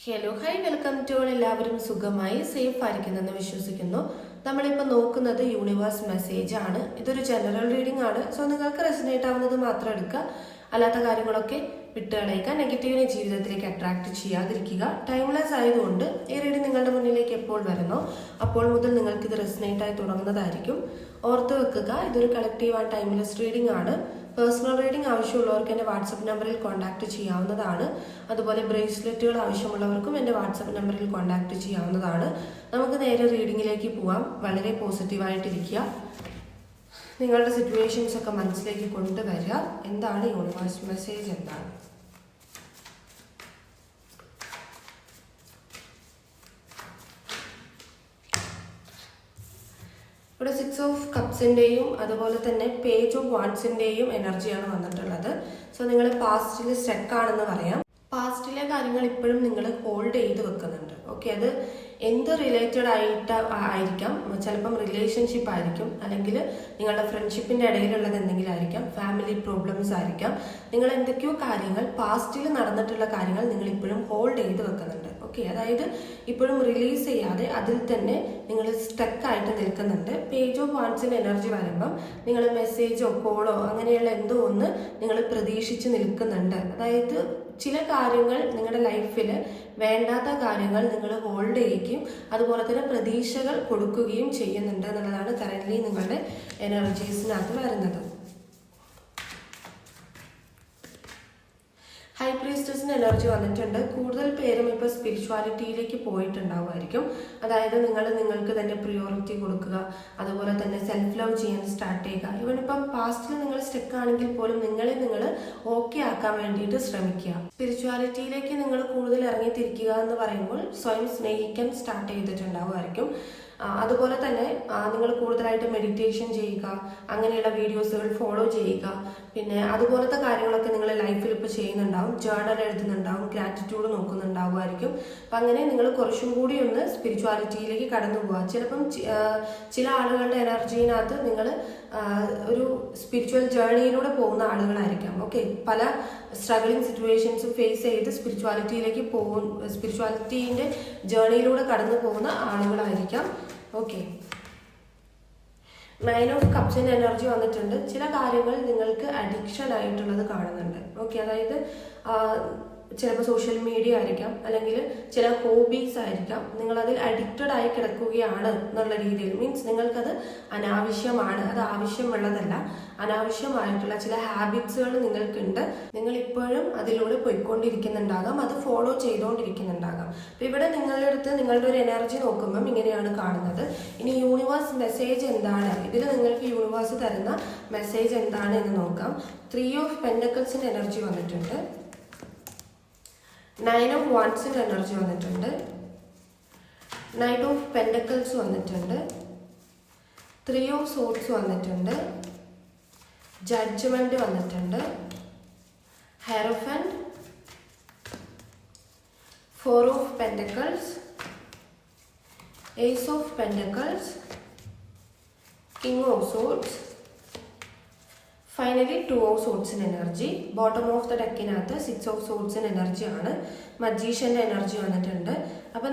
Hello hi welcome to all. എല്ലാവരും സുഖമായി safe ആയിരിക്കുന്നെന്ന് വിശ്വസിക്കുന്നു. നമ്മളിപ്പോൾ നോക്കുന്നത് യൂണിവേഴ്സ് മെസ്സേജ് ആണ്. ഇതൊരു ജനറൽ റീഡിംഗ് ആണ്. സോ നിങ്ങൾക്ക് റെസനേറ്റ് ആവുന്നത് മാത്രം എടുക്കുക, അല്ലാത്ത കാര്യങ്ങളൊക്കെ വിട്ടുകളയുക. നെഗറ്റീവിനെ ജീവിതത്തിലേക്ക് അട്രാക്ട് ചെയ്യാതിരിക്കുക. ടൈംലെസ് ആയതുകൊണ്ട് ഈ റീഡിംഗ് നിങ്ങളുടെ മുന്നിലേക്ക് എപ്പോൾ വരുന്നോ അപ്പോൾ മുതൽ നിങ്ങൾക്ക് ഇത് റെസനേറ്റ് ആയി തുടങ്ങുന്നതായിരിക്കും. ഓർത്ത് വെക്കുക, ഇതൊരു കളക്റ്റീവ് ആൻഡ് ടൈംലെസ് റീഡിംഗ് ആണ്. പേഴ്സണൽ റീഡിംഗ് ആവശ്യമുള്ളവർക്ക് എൻ്റെ വാട്സപ്പ് നമ്പറിൽ കോൺടാക്ട് ചെയ്യാവുന്നതാണ്. അതുപോലെ ബ്രേസ്ലെറ്റുകൾ ആവശ്യമുള്ളവർക്കും എൻ്റെ വാട്സപ്പ് നമ്പറിൽ കോൺടാക്ട് ചെയ്യാവുന്നതാണ്. നമുക്ക് നേരെ റീഡിങ്ങിലേക്ക് പോവാം. വളരെ പോസിറ്റീവായിട്ടിരിക്കുക. നിങ്ങളുടെ സിറ്റുവേഷൻസ് ഒക്കെ മനസ്സിലേക്ക് കൊണ്ടുവരിക. എന്താണ് യൂണിവേഴ്സ് മെസ്സേജ്? എന്താണ് ഇവിടെ? 6 ഓഫ് കപ്സിൻ്റെയും അതുപോലെ തന്നെ പേജ് ഓഫ് വാൻസിൻ്റെയും എനർജിയാണ് വന്നിട്ടുള്ളത്. സോ നിങ്ങൾ പാസ്റ്റിൽ സ്റ്റക്ക് ആണെന്ന് പറയാം. പാസ്റ്റിലെ കാര്യങ്ങൾ ഇപ്പോഴും നിങ്ങൾ ഹോൾഡ് ചെയ്ത് വെക്കുന്നുണ്ട്. ഓക്കെ, അത് എന്ത് റിലേറ്റഡ് ആയിരിക്കാം. ചിലപ്പം റിലേഷൻഷിപ്പ് ആയിരിക്കും, അല്ലെങ്കിൽ നിങ്ങളുടെ ഫ്രണ്ട്ഷിപ്പിൻ്റെ ഇടയിലുള്ളത് എന്തെങ്കിലും ആയിരിക്കാം, ഫാമിലി പ്രോബ്ലംസ് ആയിരിക്കാം. നിങ്ങൾ എന്തൊക്കെയോ കാര്യങ്ങൾ പാസ്റ്റിൽ നടന്നിട്ടുള്ള കാര്യങ്ങൾ നിങ്ങൾ ഇപ്പോഴും ഹോൾഡ് ചെയ്ത് വെക്കുന്നുണ്ട്. ഓക്കെ, അതായത് ഇപ്പോഴും റിലീസ് ചെയ്യാതെ അതിൽ തന്നെ നിങ്ങൾ സ്റ്റക്കായിട്ട് നിൽക്കുന്നുണ്ട്. പേജ് ഓഫ് വാൻസിൻ്റെ എനർജി വരുമ്പം നിങ്ങൾ മെസ്സേജോ കോളോ അങ്ങനെയുള്ള എന്തോ ഒന്ന് നിങ്ങൾ പ്രതീക്ഷിച്ച് നിൽക്കുന്നുണ്ട്. അതായത് ചില കാര്യങ്ങൾ നിങ്ങളുടെ ലൈഫിൽ വേണ്ടാത്ത കാര്യങ്ങൾ നിങ്ങൾ ഹോൾഡ് ചെയ്യുകയും അതുപോലെ തന്നെ പ്രതീക്ഷകൾ കൊടുക്കുകയും ചെയ്യുന്നുണ്ട് എന്നുള്ളതാണ് കറൻ്റ്ലി നിങ്ങളുടെ എനർജീസിനകത്ത് വരുന്നത്. ഹൈ പ്രീസ്റ്റസിന് എനർജി വന്നിട്ടുണ്ട്. കൂടുതൽ പേരും ഇപ്പോൾ സ്പിരിച്വാലിറ്റിയിലേക്ക് പോയിട്ടുണ്ടാവുമായിരിക്കും. അതായത് നിങ്ങൾക്ക് തന്നെ പ്രിയോറിറ്റി കൊടുക്കുക, അതുപോലെ തന്നെ സെൽഫ് ലവ് ചെയ്യാൻ സ്റ്റാർട്ട് ചെയ്യുക. ഇവൻ ഇപ്പം പാസ്റ്റിൽ നിങ്ങൾ സ്റ്റക്ക് ആണെങ്കിൽ പോലും നിങ്ങൾ ഓക്കെ ആക്കാൻ വേണ്ടിയിട്ട് ശ്രമിക്കുക. സ്പിരിച്വാലിറ്റിയിലേക്ക് നിങ്ങൾ കൂടുതൽ ഇറങ്ങിത്തിരിക്കുക എന്ന് പറയുമ്പോൾ സ്വയം സ്നേഹിക്കാൻ സ്റ്റാർട്ട് ചെയ്തിട്ടുണ്ടാവുമായിരിക്കും. അതുപോലെ തന്നെ നിങ്ങൾ കൂടുതലായിട്ട് മെഡിറ്റേഷൻ ചെയ്യുക, അങ്ങനെയുള്ള വീഡിയോസുകൾ ഫോളോ ചെയ്യുക. പിന്നെ അതുപോലത്തെ കാര്യങ്ങളൊക്കെ നിങ്ങൾ ലൈഫിൽ ഇപ്പോൾ ചെയ്യുന്നുണ്ടാവും. ജേർണൽ എഴുതുന്നുണ്ടാവും, ഗ്രാറ്റിറ്റ്യൂഡ് നോക്കുന്നുണ്ടാവുമായിരിക്കും. അപ്പം അങ്ങനെ നിങ്ങൾ കുറച്ചും കൂടി ഒന്ന് സ്പിരിച്വാലിറ്റിയിലേക്ക് കടന്നു പോവുക. ചിലപ്പം ചില ആളുകളുടെ എനർജീനകത്ത് നിങ്ങൾ ഒരു സ്പിരിച്വൽ ജേർണിയിലൂടെ പോകുന്ന ആളുകളായിരിക്കാം. ഓക്കെ, പല സ്ട്രഗിളിങ് സിറ്റുവേഷൻസും ഫേസ് ചെയ്ത് സ്പിരിച്വാലിറ്റീൻ്റെ ജേർണിയിലൂടെ കടന്നു പോകുന്ന ആളുകളായിരിക്കാം. ഓക്കെ, 9 ഓഫ് കപ്സിൻ്റെ എനർജി വന്നിട്ടുണ്ട്. ചില കാര്യങ്ങൾ നിങ്ങൾക്ക് അഡിക്ഷൻ ആയിട്ടുള്ളത് കാണുന്നുണ്ട്. ഓക്കെ, അതായത് ചിലപ്പോൾ സോഷ്യൽ മീഡിയ ആയിരിക്കാം, അല്ലെങ്കിൽ ചില ഹോബീസ് ആയിരിക്കാം. നിങ്ങളതിൽ അഡിക്റ്റഡ് ആയി കിടക്കുകയാണ് എന്നുള്ള രീതിയിൽ, മീൻസ് നിങ്ങൾക്കത് അനാവശ്യമാണ്, അത് ആവശ്യമുള്ളതല്ല. അനാവശ്യമായിട്ടുള്ള ചില ഹാബിറ്റ്സുകൾ നിങ്ങൾക്കുണ്ട്. നിങ്ങൾ ഇപ്പോഴും അതിലൂടെ പോയിക്കൊണ്ടിരിക്കുന്നുണ്ടാകാം, അത് ഫോളോ ചെയ്തുകൊണ്ടിരിക്കുന്നുണ്ടാകാം. അപ്പം ഇവിടെ നിങ്ങളുടെ അടുത്ത് നിങ്ങളുടെ ഒരു എനർജി നോക്കുമ്പം ഇങ്ങനെയാണ് കാണുന്നത്. ഇനി യൂണിവേഴ്സ് മെസ്സേജ് എന്താണ്, ഇതിൽ നിങ്ങൾക്ക് യൂണിവേഴ്സ് തരുന്ന മെസ്സേജ് എന്താണ് എന്ന് നോക്കാം. 3 ഓഫ് പെൻറ്റക്കിൾസിൻ്റെ എനർജി വന്നിട്ടുണ്ട്. 9 ഓഫ് വാൻസിൻ്റെ എനർജി വന്നിട്ടുണ്ട്. 9 ഓഫ് പെൻറ്റക്കിൾസ് വന്നിട്ടുണ്ട്. 3 ഓഫ് സോഡ്സ് വന്നിട്ടുണ്ട്. ജഡ്ജ്മെന്റ് വന്നിട്ടുണ്ട്. Hierophant, 4 of pentacles, ace of pentacles, king of swords, finally 2 of സോഡ്സിൻ്റെ എനർജി. ബോട്ടം ഓഫ് ദ ഡെക്കിനകത്ത് 6 ഓഫ് സോഡ്സിൻ്റെ എനർജിയാണ്. മജീഷ്യൻ്റെ എനർജി വന്നിട്ടുണ്ട്. അപ്പം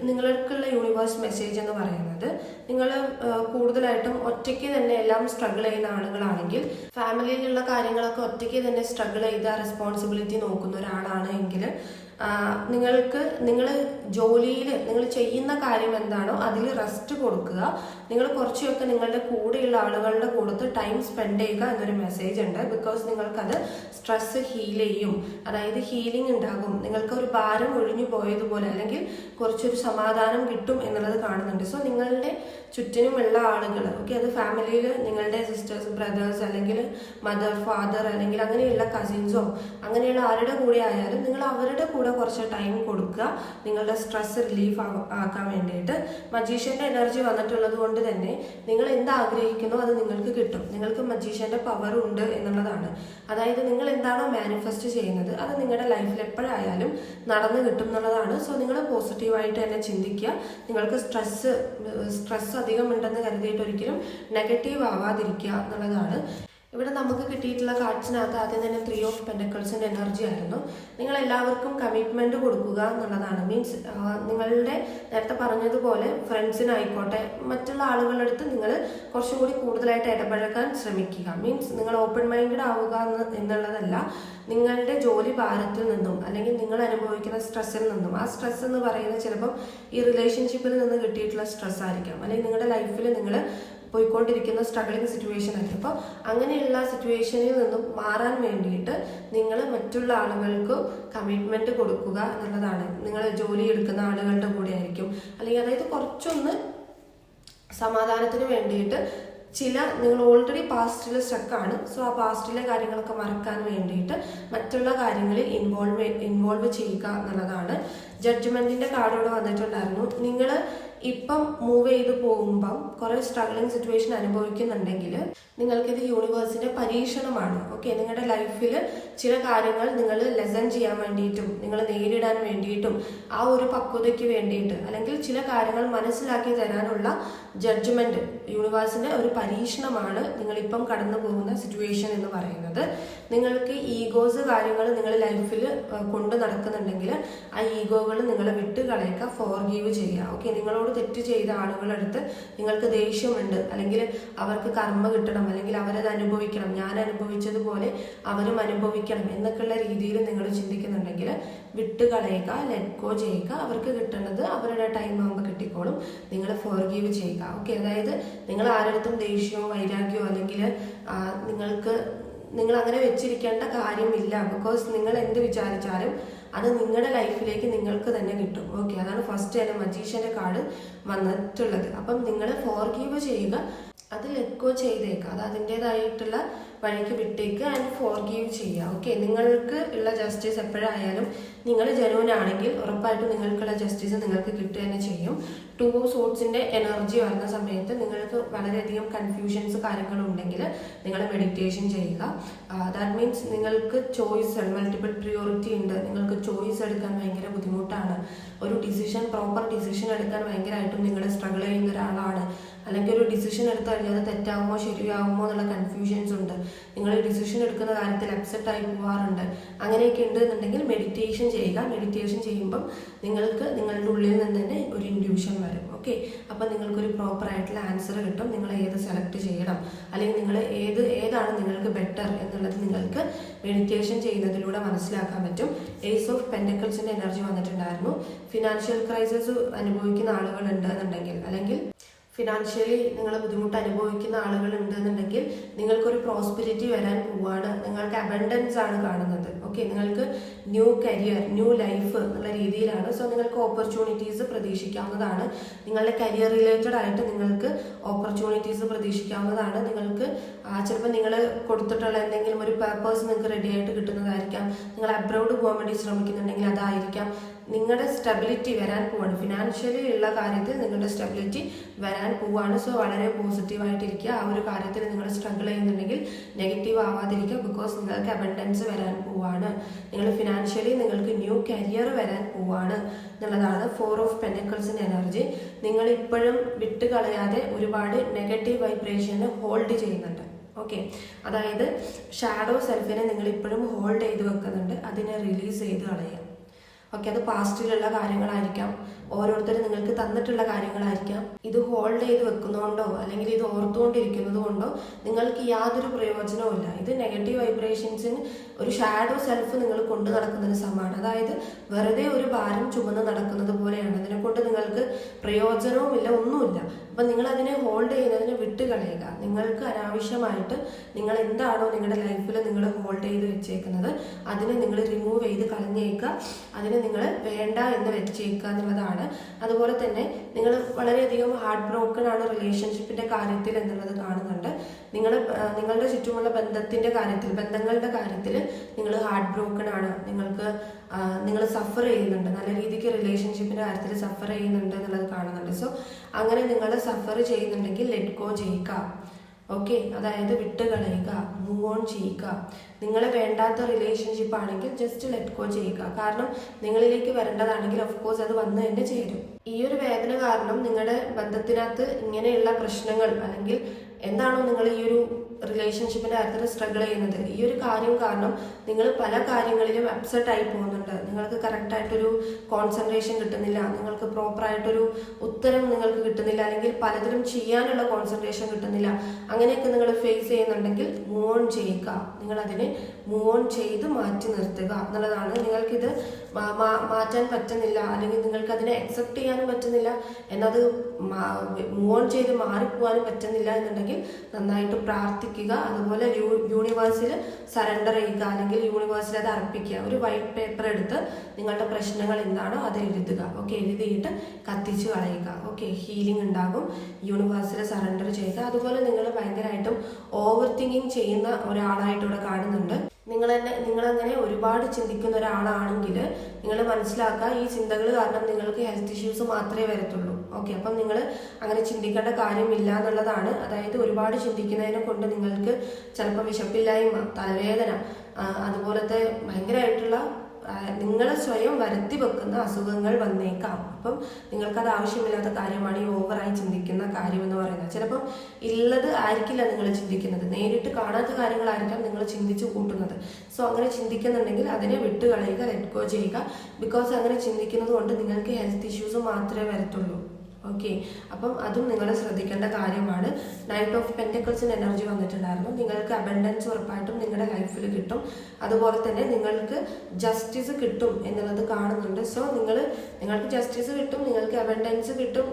നിങ്ങൾക്കുള്ള യൂണിവേഴ്സ് മെസ്സേജ് എന്ന് പറയുന്നത്, നിങ്ങൾ കൂടുതലായിട്ടും ഒറ്റയ്ക്ക് തന്നെ എല്ലാം സ്ട്രഗിൾ ചെയ്യുന്ന ആളുകളാണെങ്കിൽ, ഫാമിലിയിലുള്ള കാര്യങ്ങളൊക്കെ ഒറ്റയ്ക്ക് തന്നെ സ്ട്രഗിൾ ചെയ്ത റെസ്പോൺസിബിലിറ്റി നോക്കുന്ന ഒരാളാണ് എങ്കിൽ, നിങ്ങൾ ജോലിയിൽ നിങ്ങൾ ചെയ്യുന്ന കാര്യം എന്താണോ അതിൽ റെസ്റ്റ് കൊടുക്കുക. നിങ്ങൾ കുറച്ചൊക്കെ നിങ്ങളുടെ കൂടെയുള്ള ആളുകളുടെ കൂടെ ടൈം സ്പെൻഡ് ചെയ്യുക എന്നൊരു മെസ്സേജ് ഉണ്ട്. ബിക്കോസ് നിങ്ങൾക്കത് സ്ട്രെസ് ഹീൽ ചെയ്യും, അതായത് ഹീലിംഗ് ഉണ്ടാകും. നിങ്ങൾക്ക് ഒരു ഭാരം ഒഴിഞ്ഞു പോയതുപോലെ, അല്ലെങ്കിൽ കുറച്ചൊരു സമാധാനം കിട്ടും എന്നുള്ളത് കാണുന്നുണ്ട്. സോ നിങ്ങളുടെ ചുറ്റിനുമുള്ള ആളുകൾ, ഓക്കെ, അത് ഫാമിലിയിൽ നിങ്ങളുടെ സിസ്റ്റേഴ്സ്, ബ്രദേഴ്സ്, അല്ലെങ്കിൽ മദർ, ഫാദർ, അല്ലെങ്കിൽ അങ്ങനെയുള്ള കസിൻസോ അങ്ങനെയുള്ള ആരുടെ കൂടെ ആയാലും നിങ്ങൾ അവരുടെ കൂടെ കുറച്ച് ടൈം കൊടുക്കുക, നിങ്ങളുടെ സ്ട്രെസ് റിലീഫ് ആക്കാൻ വേണ്ടിയിട്ട്. മജീഷ്യൻ്റെ എനർജി വന്നിട്ടുള്ളത് കൊണ്ട് തന്നെ നിങ്ങൾ എന്താഗ്രഹിക്കുന്നോ അത് നിങ്ങൾക്ക് കിട്ടും. നിങ്ങൾക്ക് മജീഷ്യൻ്റെ പവർ ഉണ്ട് എന്നുള്ളതാണ്. അതായത് നിങ്ങൾ എന്താണോ മാനിഫെസ്റ്റ് ചെയ്യുന്നത് അത് നിങ്ങളുടെ ലൈഫിൽ എപ്പോഴായാലും നടന്നു കിട്ടും എന്നുള്ളതാണ്. സോ നിങ്ങൾ പോസിറ്റീവായിട്ട് തന്നെ ചിന്തിക്കുക. നിങ്ങൾക്ക് സ്ട്രെസ് അധികം ഉണ്ടെന്ന് കരുതിയിട്ട് ഒരിക്കലും നെഗറ്റീവ് ആവാതിരിക്കുക എന്നുള്ളതാണ്. ഇവിടെ നമുക്ക് കിട്ടിയിട്ടുള്ള കാർഡ്സിനകത്ത് ആദ്യം തന്നെ 3 ഓഫ് പെൻറ്റക്കിൾസിൻ്റെ എനർജി ആയിരുന്നു. നിങ്ങൾ എല്ലാവർക്കും കമ്മിറ്റ്മെൻറ്റ് കൊടുക്കുക എന്നുള്ളതാണ്. മീൻസ് നിങ്ങളുടെ നേരത്തെ പറഞ്ഞതുപോലെ ഫ്രണ്ട്സിനായിക്കോട്ടെ മറ്റുള്ള ആളുകളുടെ അടുത്ത് നിങ്ങൾ കുറച്ചും കൂടി കൂടുതലായിട്ട് ഇടപഴകാൻ ശ്രമിക്കുക. മീൻസ് നിങ്ങൾ ഓപ്പൺ മൈൻഡഡ് ആവുക എന്നുള്ളതല്ല, നിങ്ങളുടെ ജോലി ഭാരത്തിൽ നിന്നും അല്ലെങ്കിൽ നിങ്ങൾ അനുഭവിക്കുന്ന സ്ട്രെസ്സിൽ നിന്നും, ആ സ്ട്രെസ് എന്ന് പറയുന്നത് ചിലപ്പോൾ ഈ റിലേഷൻഷിപ്പിൽ നിന്ന് കിട്ടിയിട്ടുള്ള സ്ട്രെസ് ആയിരിക്കാം, അല്ലെങ്കിൽ നിങ്ങളുടെ ലൈഫിൽ നിങ്ങൾ പോയിക്കൊണ്ടിരിക്കുന്ന സ്ട്രഗ്ലിംഗ് സിറ്റുവേഷൻ ആയിരിക്കും. അപ്പോൾ അങ്ങനെയുള്ള സിറ്റുവേഷനിൽ നിന്നും മാറാൻ വേണ്ടിയിട്ട് നിങ്ങൾ മറ്റുള്ള ആളുകൾക്ക് കമ്മിറ്റ്മെൻറ്റ് കൊടുക്കുക എന്നുള്ളതാണ്. നിങ്ങൾ ജോലി എടുക്കുന്ന ആളുകളുടെ കൂടെ ആയിരിക്കും, അല്ലെങ്കിൽ അതായത് കുറച്ചൊന്ന് സമാധാനത്തിന് വേണ്ടിയിട്ട് നിങ്ങൾ ഓൾറെഡി പാസ്റ്റിൽ സ്റ്റക്കാണ്, സോ ആ പാസ്റ്റിലെ കാര്യങ്ങളൊക്കെ മറക്കാൻ വേണ്ടിയിട്ട് മറ്റുള്ള കാര്യങ്ങളിൽ ഇൻവോൾവ് ചെയ്യുക എന്നുള്ളതാണ്. ജഡ്ജ്മെന്റിന്റെ കാർഡ് ഇവിടെ വന്നിട്ടുണ്ടായിരുന്നു. നിങ്ങൾ ഇപ്പം മൂവ് ചെയ്ത് പോകുമ്പം കുറെ സ്ട്രഗ്ലിംഗ് സിറ്റുവേഷൻ അനുഭവിക്കുന്നുണ്ടെങ്കിൽ നിങ്ങൾക്കിത് യൂണിവേഴ്സിന്റെ പരീക്ഷണമാണ്. ഓക്കെ, നിങ്ങളുടെ ലൈഫിൽ ചില കാര്യങ്ങൾ നിങ്ങൾ ലെസൺ ചെയ്യാൻ വേണ്ടിയിട്ടും നിങ്ങൾ നേരിടാൻ വേണ്ടിയിട്ടും ആ ഒരു പക്വതയ്ക്ക് വേണ്ടിയിട്ട് അല്ലെങ്കിൽ ചില കാര്യങ്ങൾ മനസ്സിലാക്കി തരാനുള്ള ജഡ്ജ്മെന്റ് യൂണിവേഴ്സിന്റെ ഒരു പരീക്ഷണമാണ് നിങ്ങളിപ്പം കടന്നു പോകുന്ന സിറ്റുവേഷൻ എന്ന് പറയുന്നത്. നിങ്ങൾക്ക് ഈഗോസ് കാര്യങ്ങൾ നിങ്ങൾ ലൈഫിൽ കൊണ്ട് നടക്കുന്നുണ്ടെങ്കിൽ ആ ഈഗോകൾ നിങ്ങൾ വിട്ടുകളയുക, ഫോർഗീവ് ചെയ്യുക. ഓക്കെ, നിങ്ങളോട് തെറ്റ് ചെയ്ത ആളുകളുടെ അടുത്ത് നിങ്ങൾക്ക് ദേഷ്യമുണ്ട്, അല്ലെങ്കിൽ അവർക്ക് കർമ്മ കിട്ടണം, അല്ലെങ്കിൽ അവരത് അനുഭവിക്കണം, ഞാൻ അനുഭവിച്ചതുപോലെ അവരും അനുഭവിക്കണം എന്നൊക്കെയുള്ള രീതിയിൽ നിങ്ങൾ ചിന്തിക്കുന്നുണ്ടെങ്കിൽ വിട്ടുകളയുക, ലെറ്റ് ഗോ ചെയ്യുക. അവർക്ക് കിട്ടുന്നത് അവരുടെ ടൈം ആകുമ്പോൾ കിട്ടിക്കോളും. നിങ്ങൾ ഫോർഗീവ് ചെയ്യുക. ഓക്കെ, അതായത് നിങ്ങൾ ആരുടെ ദേഷ്യമോ വൈരാഗ്യമോ അല്ലെങ്കിൽ നിങ്ങൾ അങ്ങനെ വെച്ചിരിക്കേണ്ട കാര്യമില്ല. ബിക്കോസ് നിങ്ങൾ എന്ത് വിചാരിച്ചാലും അത് നിങ്ങളുടെ ലൈഫിലേക്ക് നിങ്ങൾക്ക് തന്നെ കിട്ടും. ഓക്കെ, അതാണ് ഫസ്റ്റ് തന്നെ മജീഷ്യന്റെ കാർഡ് വന്നിട്ടുള്ളത്. അപ്പം നിങ്ങൾ ഫോർഗീവ് ചെയ്യുക, അത് ലെറ്റ് ഗോ ചെയ്തേക്കുക, അത് അതിൻ്റെതായിട്ടുള്ള വഴിക്ക് വിട്ടേക്ക് ആൻഡ് ഫോർഗീവ് ചെയ്യുക. ഓക്കെ, നിങ്ങൾക്ക് ഉള്ള ജസ്റ്റിസ് എപ്പോഴായാലും നിങ്ങൾ ജെന്യൂൻ ആണെങ്കിൽ ഉറപ്പായിട്ടും നിങ്ങൾക്കുള്ള ജസ്റ്റിസ് നിങ്ങൾക്ക് കിട്ടുക തന്നെ ചെയ്യും. 2 ഓഫ് സോർട്സിന്റെ എനർജി വരുന്ന സമയത്ത് നിങ്ങൾക്ക് വളരെയധികം കൺഫ്യൂഷൻസ് കാര്യങ്ങളുണ്ടെങ്കിൽ നിങ്ങൾ മെഡിറ്റേഷൻ ചെയ്യുക. ദാറ്റ് മീൻസ് നിങ്ങൾക്ക് ചോയ്സ് മൾട്ടിപ്പിൾ പ്രിയോറിറ്റി ഉണ്ട്, നിങ്ങൾക്ക് ചോയ്സ് എടുക്കാൻ ഭയങ്കര ബുദ്ധിമുട്ടാണ്, ഒരു പ്രോപ്പർ ഡിസിഷൻ എടുക്കാൻ ഭയങ്കരമായിട്ടും നിങ്ങൾ സ്ട്രഗിൾ ചെയ്യുന്ന ഒരാളാണ്, അല്ലെങ്കിൽ ഒരു ഡിസിഷൻ എടുത്തു കഴിഞ്ഞാൽ അത് തെറ്റാവുമോ ശരിയാവുമോ എന്നുള്ള കൺഫ്യൂഷൻസ് ഉണ്ട്, നിങ്ങൾ ഡിസിഷൻ എടുക്കുന്ന കാര്യത്തിൽ അപ്സെറ്റ് ആയി പോകാറുണ്ട്, അങ്ങനെയൊക്കെ ഉണ്ട് എന്നുണ്ടെങ്കിൽ മെഡിറ്റേഷൻ ചെയ്യുക. മെഡിറ്റേഷൻ ചെയ്യുമ്പം നിങ്ങൾക്ക് നിങ്ങളുടെ ഉള്ളിൽ നിന്ന് തന്നെ ഒരു ഇൻഡ്യൂഷൻ വരും. ഓക്കെ, അപ്പം നിങ്ങൾക്കൊരു പ്രോപ്പർ ആയിട്ടുള്ള ആൻസർ കിട്ടും. നിങ്ങൾ ഏത് സെലക്ട് ചെയ്യണം, അല്ലെങ്കിൽ നിങ്ങൾ ഏതാണ് നിങ്ങൾക്ക് ബെറ്റർ എന്നുള്ളത് നിങ്ങൾക്ക് മെഡിറ്റേഷൻ ചെയ്യുന്നതിലൂടെ മനസ്സിലാക്കാൻ പറ്റും. ഏസ് ഓഫ് പെൻറ്റക്കിൾസിന്റെ എനർജി വന്നിട്ടുണ്ടായിരുന്നു. ഫിനാൻഷ്യൽ ക്രൈസിസ് അനുഭവിക്കുന്ന ആളുകൾ ഉണ്ട് എന്നുണ്ടെങ്കിൽ, അല്ലെങ്കിൽ ഫിനാൻഷ്യലി നിങ്ങൾ ബുദ്ധിമുട്ട് അനുഭവിക്കുന്ന ആളുകൾ ഉണ്ടെന്നുണ്ടെങ്കിൽ നിങ്ങൾക്കൊരു പ്രോസ്പെരിറ്റി വരാൻ പോവാണ്, നിങ്ങൾക്ക് അബൻഡൻസ് ആണ് കാണുന്നത്. ഓക്കെ, നിങ്ങൾക്ക് ന്യൂ കരിയർ, ന്യൂ ലൈഫ് എന്നുള്ള രീതിയിലാണ്. സോ നിങ്ങൾക്ക് ഓപ്പർച്യൂണിറ്റീസ് പ്രതീക്ഷിക്കാവുന്നതാണ്. നിങ്ങളുടെ കരിയർ റിലേറ്റഡ് ആയിട്ട് നിങ്ങൾക്ക് ഓപ്പർച്യൂണിറ്റീസ് പ്രതീക്ഷിക്കാവുന്നതാണ്. നിങ്ങൾക്ക് ചിലപ്പോൾ നിങ്ങൾ കൊടുത്തിട്ടുള്ള എന്തെങ്കിലും ഒരു പേപ്പേഴ്സ് നിങ്ങൾക്ക് റെഡി ആയിട്ട് കിട്ടുന്നതായിരിക്കാം. നിങ്ങൾ അബ്രോഡ് പോകാൻ വേണ്ടി ശ്രമിക്കുന്നുണ്ടെങ്കിൽ അതായിരിക്കാം. നിങ്ങളുടെ സ്റ്റെബിലിറ്റി വരാൻ പോവാണ്, ഫിനാൻഷ്യലി ഉള്ള കാര്യത്തിൽ നിങ്ങളുടെ സ്റ്റെബിലിറ്റി വരാൻ പോവാണ്. സോ വളരെ പോസിറ്റീവായിട്ടിരിക്കുക. ആ ഒരു കാര്യത്തിൽ നിങ്ങൾ സ്ട്രഗിൾ ചെയ്യുന്നുണ്ടെങ്കിൽ നെഗറ്റീവ് ആവാതിരിക്കുക. ബിക്കോസ് നിങ്ങൾക്ക് അബൻഡൻസ് വരാൻ പോവാണ്, നിങ്ങൾ ഫിനാൻഷ്യലി നിങ്ങൾക്ക് ന്യൂ കരിയർ വരാൻ പോവാണ് എന്നുള്ളതാണ് 4 ഓഫ് പെൻറ്റക്കിൾസിന്റെ എനർജി. നിങ്ങൾ ഇപ്പോഴും വിട്ടുകളയാതെ ഒരുപാട് നെഗറ്റീവ് വൈബ്രേഷനെ ഹോൾഡ് ചെയ്യുന്നുണ്ട്. ഓക്കെ, അതായത് ഷാഡോ സെൽഫിനെ നിങ്ങൾ ഇപ്പോഴും ഹോൾഡ് ചെയ്ത് വെക്കുന്നുണ്ട്, അതിനെ റിലീസ് ചെയ്ത് കളയുക. ഓക്കെ, അത് പാസ്റ്റിലുള്ള കാര്യങ്ങളായിരിക്കാം, ഓരോരുത്തരും നിങ്ങൾക്ക് തന്നിട്ടുള്ള കാര്യങ്ങളായിരിക്കാം. ഇത് ഹോൾഡ് ചെയ്ത് വെക്കുന്നതുകൊണ്ടോ അല്ലെങ്കിൽ ഇത് ഓർത്തുകൊണ്ടിരിക്കുന്നത് കൊണ്ടോ നിങ്ങൾക്ക് യാതൊരു പ്രയോജനവും ഇല്ല. ഇത് നെഗറ്റീവ് വൈബ്രേഷൻസിന് ഒരു ഷാഡോ സെൽഫ് നിങ്ങൾ കൊണ്ടു നടക്കുന്നതിന് സമാണ്. അതായത് വെറുതെ ഒരു ഭാരം ചുമന്ന് നടക്കുന്നത് പോലെയാണ്. അതിനെക്കൊണ്ട് നിങ്ങൾക്ക് പ്രയോജനവുമില്ല, ഒന്നുമില്ല. അപ്പം നിങ്ങൾ അതിനെ ഹോൾഡ് ചെയ്യുന്നതിനെ വിട്ടുകളയുക. നിങ്ങൾക്ക് അനാവശ്യമായിട്ട് നിങ്ങൾ എന്താണോ നിങ്ങളുടെ ലൈഫിൽ നിങ്ങൾ ഹോൾഡ് ചെയ്ത് വെച്ചേക്കുന്നത് അതിനെ നിങ്ങൾ റിമൂവ് ചെയ്ത് കളഞ്ഞേക്കുക, അതിനെ നിങ്ങൾ വേണ്ട എന്ന് വെച്ചേക്കുക എന്നുള്ളതാണ്. അതുപോലെ തന്നെ നിങ്ങൾ വളരെയധികം ഹാർട്ട് ബ്രോക്കൺ ആണ് റിലേഷൻഷിപ്പിന്റെ കാര്യത്തിൽ എന്നുള്ളത് കാണുന്നുണ്ട്. നിങ്ങളുടെ ചുറ്റുമുള്ള ബന്ധങ്ങളുടെ കാര്യത്തിൽ നിങ്ങൾ ഹാർട്ട് ബ്രോക്കൺ ആണ്, നിങ്ങൾ സഫർ ചെയ്യുന്നുണ്ട്, നല്ല രീതിക്ക് റിലേഷൻഷിപ്പിന്റെ കാര്യത്തിൽ സഫർ ചെയ്യുന്നുണ്ട് എന്നുള്ളത് കാണുന്നുണ്ട്. സോ അങ്ങനെ നിങ്ങൾ സഫർ ചെയ്യുന്നുണ്ടെങ്കിൽ ലെറ്റ് ഗോ ചെയ്യുക. ഓക്കെ, അതായത് വിട്ടുകളയുക, മൂവ് ഓൺ ചെയ്യുക. നിങ്ങളെ വേണ്ടാത്ത റിലേഷൻഷിപ്പ് ആണെങ്കിൽ ജസ്റ്റ് ലെറ്റ് ഗോ ചെയ്യുക. കാരണം നിങ്ങളിലേക്ക് വരേണ്ടതാണെങ്കിൽ ഓഫ് കോഴ്സ് അത് വന്ന് തന്നെ ചേരും. ഈ ഒരു വേദന കാരണം നിങ്ങളുടെ ബന്ധത്തിനകത്ത് ഇങ്ങനെയുള്ള പ്രശ്നങ്ങൾ അല്ലെങ്കിൽ എന്താണോ നിങ്ങൾ ഈ ഒരു റിലേഷൻഷിപ്പിന്റെ കാര്യത്തിൽ സ്ട്രഗിൾ ചെയ്യുന്നത്, ഈ ഒരു കാര്യം കാരണം നിങ്ങൾ പല കാര്യങ്ങളിലും അപ്സെറ്റ് ആയി പോകുന്നുണ്ട്. നിങ്ങൾക്ക് കറക്റ്റായിട്ടൊരു കോൺസെൻട്രേഷൻ കിട്ടുന്നില്ല, നിങ്ങൾക്ക് പ്രോപ്പറായിട്ടൊരു ഉത്തരം നിങ്ങൾക്ക് കിട്ടുന്നില്ല, അല്ലെങ്കിൽ പലതിലും ചെയ്യാനുള്ള കോൺസെൻട്രേഷൻ കിട്ടുന്നില്ല. അങ്ങനെയൊക്കെ നിങ്ങൾ ഫേസ് ചെയ്യുന്നുണ്ടെങ്കിൽ മൂവ് ഓൺ ചെയ്യുക. നിങ്ങളതിനെ മൂവ് ഓൺ ചെയ്ത് മാറ്റി നിർത്തുക എന്നുള്ളതാണ്. നിങ്ങൾക്കിത് മാറ്റാൻ പറ്റുന്നില്ല, അല്ലെങ്കിൽ നിങ്ങൾക്ക് അതിനെ അക്സെപ്റ്റ് ചെയ്യാനും പറ്റുന്നില്ല, എന്നത് മൂവ് ഓൺ ചെയ്ത് മാറിപ്പോവാനും പറ്റുന്നില്ല എന്നുണ്ടെങ്കിൽ നന്നായിട്ട് പ്രാർത്ഥിക്കുക. അതുപോലെ യൂണിവേഴ്സിൽ സറണ്ടർ ചെയ്യുക, അല്ലെങ്കിൽ യൂണിവേഴ്സിൽ അത് അർപ്പിക്കുക. ഒരു വൈറ്റ് പേപ്പർ എടുത്ത് നിങ്ങളുടെ പ്രശ്നങ്ങൾ എന്താണോ അത് എഴുതുക. ഓക്കെ, എഴുതിയിട്ട് കത്തിച്ച് കളയുക. ഓക്കെ, ഹീലിംഗ് ഉണ്ടാകും. യൂണിവേഴ്സിൽ സറണ്ടർ ചെയ്യുക. അതുപോലെ നിങ്ങൾ ഭയങ്കരമായിട്ടും ഓവർ തിങ്കിങ് ചെയ്യുന്ന ഒരാളായിട്ട് ഇവിടെ കാണുന്നുണ്ട്. നിങ്ങളങ്ങനെ ഒരുപാട് ചിന്തിക്കുന്ന ഒരാളാണെങ്കിൽ നിങ്ങൾ മനസ്സിലാക്കുക, ഈ ചിന്തകൾ കാരണം നിങ്ങൾക്ക് ഹെൽത്ത് ഇഷ്യൂസ് മാത്രമേ വരത്തുള്ളൂ. ഓക്കെ, അപ്പം നിങ്ങൾ അങ്ങനെ ചിന്തിക്കേണ്ട കാര്യമില്ല എന്നുള്ളതാണ്. അതായത് ഒരുപാട് ചിന്തിക്കുന്നതിനെ കൊണ്ട് നിങ്ങൾക്ക് ചിലപ്പോൾ വിശപ്പില്ലായ്മ, തലവേദന, അതുപോലത്തെ ഭയങ്കരമായിട്ടുള്ള നിങ്ങളെ സ്വയം വരുത്തി വെക്കുന്ന അസുഖങ്ങൾ വന്നേക്കാം. അപ്പം നിങ്ങൾക്കത് ആവശ്യമില്ലാത്ത കാര്യമാണ് ഈ ഓവറായി ചിന്തിക്കുന്ന കാര്യം എന്ന് പറയുന്നത്. ചിലപ്പം ഉള്ളത് ആയിരിക്കില്ല നിങ്ങൾ ചിന്തിക്കുന്നത്, നേരിട്ട് കാണാത്ത കാര്യങ്ങളായിരിക്കാം നിങ്ങൾ ചിന്തിച്ചു കൂട്ടുന്നത്. സോ അങ്ങനെ ചിന്തിക്കുന്നുണ്ടെങ്കിൽ അതിനെ വിട്ട് കളയുക, ലെറ്റ് ഗോ ചെയ്യുക. ബിക്കോസ് അങ്ങനെ ചിന്തിക്കുന്നത് കൊണ്ട് നിങ്ങൾക്ക് ഹെൽത്ത് ഇഷ്യൂസ് മാത്രമേ വരത്തുള്ളൂ. ഓക്കെ, അപ്പം അതും നിങ്ങൾ ശ്രദ്ധിക്കേണ്ട കാര്യമാണ്. നൈറ്റ് ഓഫ് പെന്റക്കിൾസിന് എനർജി വന്നിട്ടുണ്ടായിരുന്നു. നിങ്ങൾക്ക് അബൻഡൻസ് ഉറപ്പായിട്ടും നിങ്ങളുടെ ലൈഫിൽ കിട്ടും. അതുപോലെ തന്നെ നിങ്ങൾക്ക് ജസ്റ്റിസ് കിട്ടും എന്നുള്ളത് കാണുന്നുണ്ട്. സോ നിങ്ങൾക്ക് ജസ്റ്റിസ് കിട്ടും, നിങ്ങൾക്ക് അബൻഡൻസ് കിട്ടും.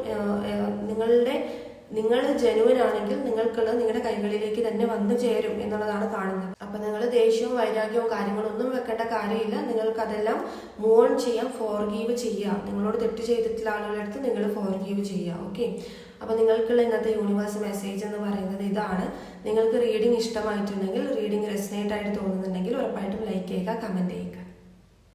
നിങ്ങൾ ജെനുവൻ ആണെങ്കിൽ നിങ്ങൾക്കുള്ളത് നിങ്ങളുടെ കൈകളിലേക്ക് തന്നെ വന്നു ചേരും എന്നുള്ളതാണ് കാണുന്നത്. അപ്പൊ നിങ്ങൾ ദേഷ്യവും വൈരാഗ്യവും കാര്യങ്ങളൊന്നും വെക്കേണ്ട കാര്യമില്ല. നിങ്ങൾക്ക് അതെല്ലാം മൂവ് ഓൺ ചെയ്യാം, ഫോർഗീവ് ചെയ്യാം. നിങ്ങളോട് തെറ്റ് ചെയ്തിട്ടുള്ള ആളുകളുടെ അടുത്ത് നിങ്ങൾ ഫോർഗീവ് ചെയ്യാം. ഓക്കെ, അപ്പൊ നിങ്ങൾക്കുള്ള ഇന്നത്തെ യൂണിവേഴ്സ് മെസ്സേജ് എന്ന് പറയുന്നത് ഇതാണ്. നിങ്ങൾക്ക് റീഡിംഗ് ഇഷ്ടമായിട്ടുണ്ടെങ്കിൽ, റീഡിംഗ് റെസനേറ്റ് ആയിട്ട് തോന്നുന്നുണ്ടെങ്കിൽ ഉറപ്പായിട്ടും ലൈക്ക് ചെയ്യുക, കമന്റ് ചെയ്യുക.